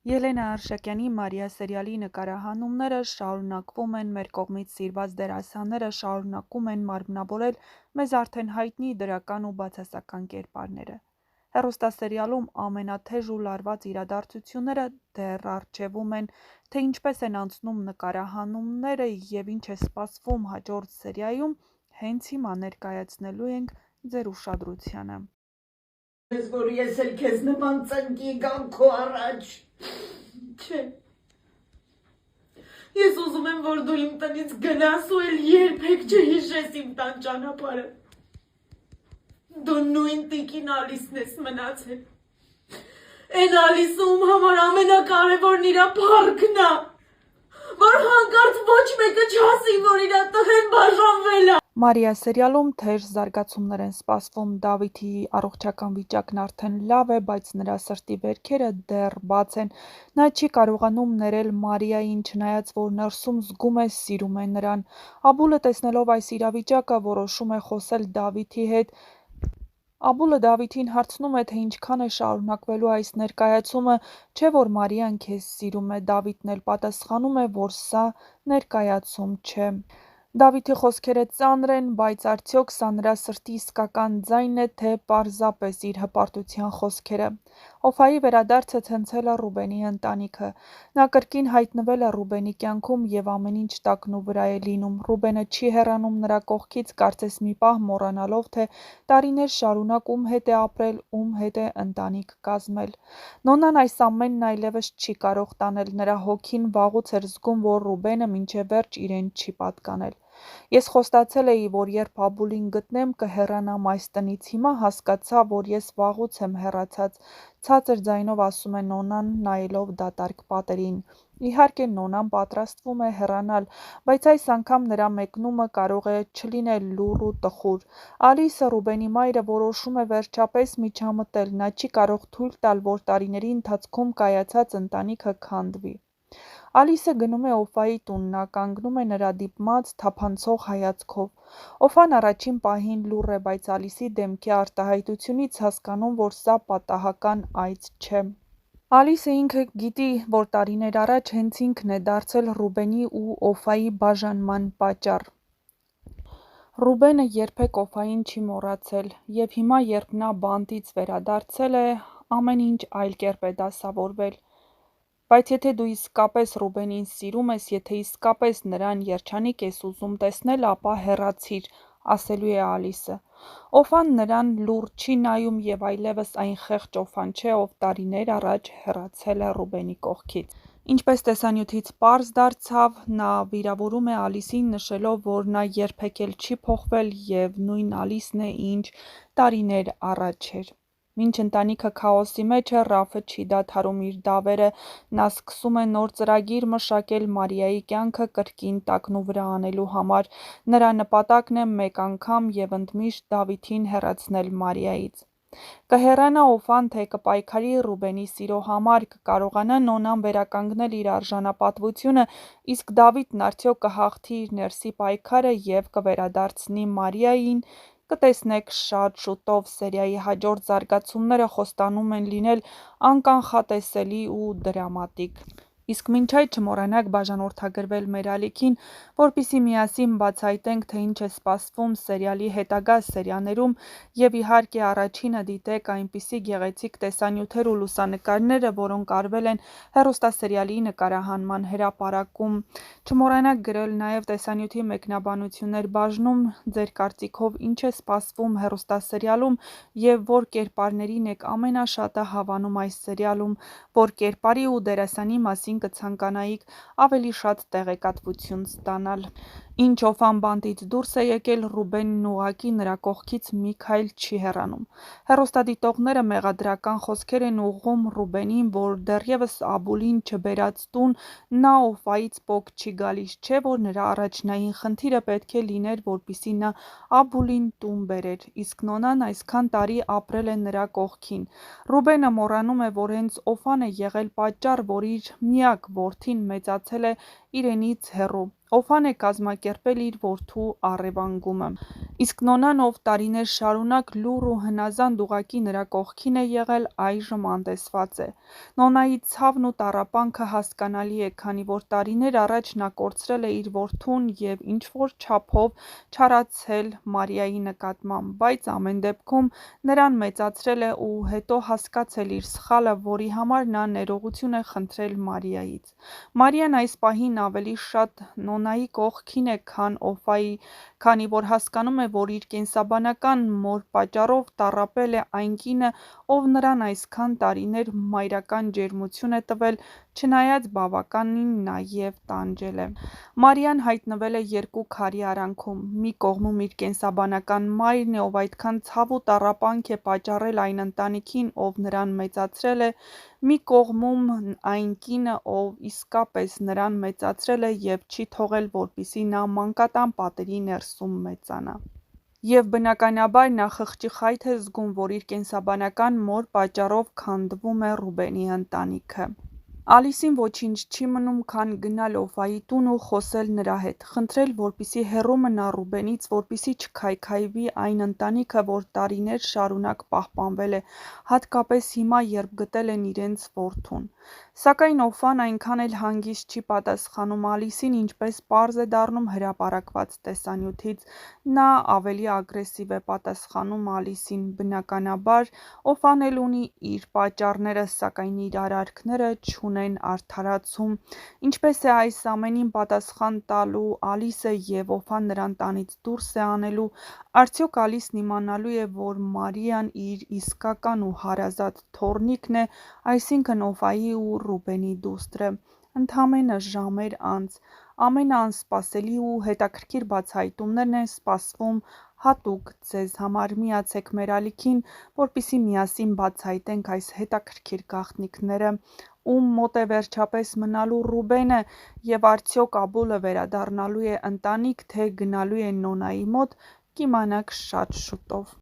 Ելենա Արշակյանի «Մարիա» սերիալի նկարահանումները շարունակվում են, մեր կողմից սիրված դերասանները շարունակում են մարմնավորել մեզ արդեն հայտնի դրական ու բացասական կերպարները։ Հեռուստասերիալում ամենաթեժ ու լարված իրադարձությունները դեռ առջևում են, թե ինչպես են անցնում նկարահանումները և ինչ է սպասվում հաջորդ սերիայում, հենց հիմա ներկայացնելու ենք ձեր ուշադրությանը։ Որ ես էլ քեզ նման ծնկի գամ քո առաջ, չէ, ես ուզում եմ, որ դու իմ տնից գնաս ու էլ երբեք չհիշես իմ տան ճանապարհը, դու նույն տիկին Ալիսն ես մնացել, են Ալիսում համար ամենակարևորն իրա փառքն ա, որ հանկարծ ոչ մեկը չասի, որ իրա տղեն բաժանվել ա։ «Մարիա» սերիալում թեժ զարգացումներ են սպասվում, Դավիթի առողջական վիճակն արդեն լավ է, բայց նրա սրտի վերքերը դեռ բաց են, նա չի կարողանում ներել Մարիային, չնայած որ ներսում զգում է սիրում է նրան, Աբուլը տեսնելով այս իրավիճակը որոշում է խոսել Դավիթի հետ, Աբուլը Դավիթին հարցնում է, թե ինչքան է շարունակվելու այս ներկայացումը, չէ որ Մարիան քեզ սիրում է, Դավիթն էլ պատասխանում է, որ սա ներկայացում չէ։ Դավիթի խոսքերը ծանր են, բայց արդյոք սա նրա սրտի իսկական ձայնն է, թե պարզապես իր հպարտության խոսքերը։ Օֆայի վերադարձը ցնցել է Ռուբենի ընտանիքը։ Նա կրկին հայտնվել է Ռուբենի կյանքում և ամեն ինչ տակնու վրա է լինում։ Ռուբենը չի հեռանում նրա կողքից, կարծես մի պահ մոռանալով, թե տարիներ շարունակ ում հետ է ապրել, ում հետ է ընտանիք կազմել։ Նոնան այս ամենն այլևս չի կարող տանել, նրա հոգին վաղուց էր զգում, որ Ռուբենը մինչև վերջ իրեն չի պատկանել։ Ես խոստացել էի, որ երբ Աբուլին գտնեմ, կհեռանամ այս տնից, հիմա հասկացա, որ ես վաղուց եմ հեռացած, ցածր ձայնով ասում է Նոնան, նայելով դատարկ պատերին։ Իհարկե Նոնան պատրաստվում է հեռանալ, բայց այս անգամ նրա մեկնումը կարող է չլինել լուռ ու տխուր։ Ալիսը, Ռուբենի մայրը, որոշում է վերջապես միջամտել, նա չի կարող թույլ տալ, որ տարիների ընթացքում կայացած ընտանիքը քանդվի։ Ալիսը գնում է Օֆայի տուն, նա կանգնում է նրա դիմաց թափանցող հայացքով։ Օֆան առաջին պահին լուռ է, բայց Ալիսի դեմքի արտահայտությունից հասկանում, որ սա պատահական այց չէ։ Ալիսը ինքը գիտի, որ տարիներ առաջ հենց ինքն է դարձել Ռուբենի ու Օֆայի բաժանման պատճառ։ Ռուբենը երբեք Օֆային չի մոռացել, և հիմա, երբ նա բանտից վերադարձել է, ամեն ինչ այլ կերպ է դասավորվել։ Բայց եթե դու իսկապես Ռուբենին սիրում ես, եթե իսկապես նրան երջանիկ ես ուզում տեսնել, ապա հեռացիր, ասելու է Ալիսը։ Օֆան նրան լուռ չի նայում և այլևս այն խեղճ Օֆան չէ, ով տարիներ առաջ հեռացել է Ռուբենի կողքից։ Ինչպես տեսանյութից պարզ դարձավ, նա վիրավորում է Ալիսին, նշելով, որ նա երբեք էլ չի փոխվել և նույն Ալիսն է, ինչ տարիներ առաջ էր։ Մինչ ընտանիքը քաոսի մեջ է, Ռաֆը չի դադարում իր դավերը, նա սկսում է նոր ծրագիր մշակել Մարիայի կյանքը կրկին տակնու վրա անելու համար, նրա նպատակն է մեկ անգամ և ընդմիշտ Դավիթին հեռացնել Մարիայից։ Կհեռանա Օֆան, թե կպայքարի Ռուբենի սիրո համար, կկարողանա Նոնան վերականգնել իր արժանապատվությունը, իսկ Դավիթն արդյոք կհաղթի իր ներսի պայքարը և կվերադարձնի Մարիային, կտեսնեք շատ շուտով։ Սերիայի հաջորդ զարգացումները խոստանում են լինել անկանխատեսելի ու դրամատիկ։ Իսկ մինչ այդ չմոռանաք բաժանորդագրվել մեր ալիքին, որպեսզի միասին բացահայտենք, թե ինչ է սպասվում սերիալի հետագա սերիաներում և իհարկե առաջինը դիտեք այնպիսի գեղեցիկ տեսանյութեր ու լուսանկարները, որոնք արվել են հեռուստասերիալի նկարահանման հրապարակում։ Չմոռանաք գրել նաև տեսանյութի մեկնաբանություններ բաժնում ձեր կարծիքով ինչ է սպասվում հեռուստասերիալում և որ կերպարներին եք ամենաշատը հավանում այս սերիալում, որ կերպարի ու դերասանի մասին կցանկանայիք ավելի շատ տեղեկատվություն ստանալ։ Ինչ Օֆան բանտից դուրս է եկել, Ռուբենն ուղղակի նրա կողքից մի քայլ չի հեռանում։ Հեռուստադիտողները մեղադրական խոսքեր են ուղղում Ռուբենին, որ դեռևս Աբուլին չբերած տուն, նա Օֆայից պոկ չի գալիս, չէ՞ որ նրա առաջնային խնդիրը պետք է լիներ, որպեսզի նա Աբուլին տուն բերեր, իսկ Նոնան այսքան տարի ապրել է նրա կողքին։ Ռուբենը մոռանում է, որ հենց Օֆան է եղել պատճառ, որ իր միակ որդին մեծացել է իրենից հեռու։ Օֆան է կազմակերպել իր որդու առևանգումը։ Իսկ նոնան, ով տարիներ շարունակ լուռ ու հնազանդ ուղղակի նրա կողքին է եղել, այժմ անտեսված է։ Նոնայի ցավն ու տառապանքը հասկանալի է, քանի որ տարիներ առաջ նա կորցրել է իր որդուն և ինչ-որ չափով չարացել Մարիայի նկատմամբ, բայց ամեն դեպքում նրան մեծացրել է ու հետո հասկացել իր սխալը, որի համար նա ներողություն է խնդրել Մարիայից։ Մարիան այս պահին ավելի շատ նոնայի կողքին է, քան Օֆայի, քանի որ հասկանում է, որ իր կենսաբանական մոր պատճառով տառապել է այն կինը, ով նրան այսքան տարիներ մայրական ջերմություն է տվել, չնայած բավականին նաև տանջել է։ Մարիան հայտնվել է երկու քարի արանքում։ Մի կողմում իր կենսաբանական մայրն է, ով այդքան ցավ ու տառապանք է պատճառել այն ընտանիքին, ով նրան մեծացրել է, մի կողմում այն կինը, ով իսկապես նրան մեծացրել է և չի թողել, որպեսզի նա մանկատան պատերի ներսում մեծանա։ Եվ բնականաբար նա խղճի խայթ է զգում, որ իր կենսաբանական մոր պատճառով քանդվում է Ռուբենի ընտանիքը։ Ալիսին ոչինչ չի մնում, քան գնալ Օֆայի տուն ու խոսել նրա հետ, խնդրել, որպեսզի հեռու մնա Ռուբենից, որպեսզի չքայքայվի այն ընտանիքը, որ տարիներ շարունակ պահպանվել է, հատկապես հիմա, երբ գտել են իրենց որդուն։ Սակայն Օֆան այնքան էլ հանգիստ չի պատասխանում Ալիսին, ինչպես պարզ է դառնում հրապարակված տեսանյութից, նա ավելի ագրեսիվ է պատասխանում Ալիսին։ Բնականաբար, Օֆան էլ ունի իր պատճառները, սակայն իր արարքները չունեն արդարացում։ Ինչպես է այս ամենին պատասխան տալու Ալիսը և Օֆան նրան տանից դուրս է անելու։ Արդյոք Ալիսն իմանալու է, որ Մարիան իր իսկական ու հարազատ թոռնիկն է, այսինքն Օֆայի ու Ռուբենի դուստրը։ Ընդամենը ժամեր անց ամենաանսպասելի ու հետաքրքիր բացահայտումներն են սպասվում հատուկ ձեզ համար։ Միացեք մեր ալիքին, որպեսզի միասին բացահայտենք այս հետաքրքիր գաղտնիքները։ Ում մոտ է վերջապես մնալու Ռուբենը և արդյոք Աբուլը վերադառնալու է ընտանիք, թե գնալու է Նոնայի մոտ, կիմանաք շատ շուտով։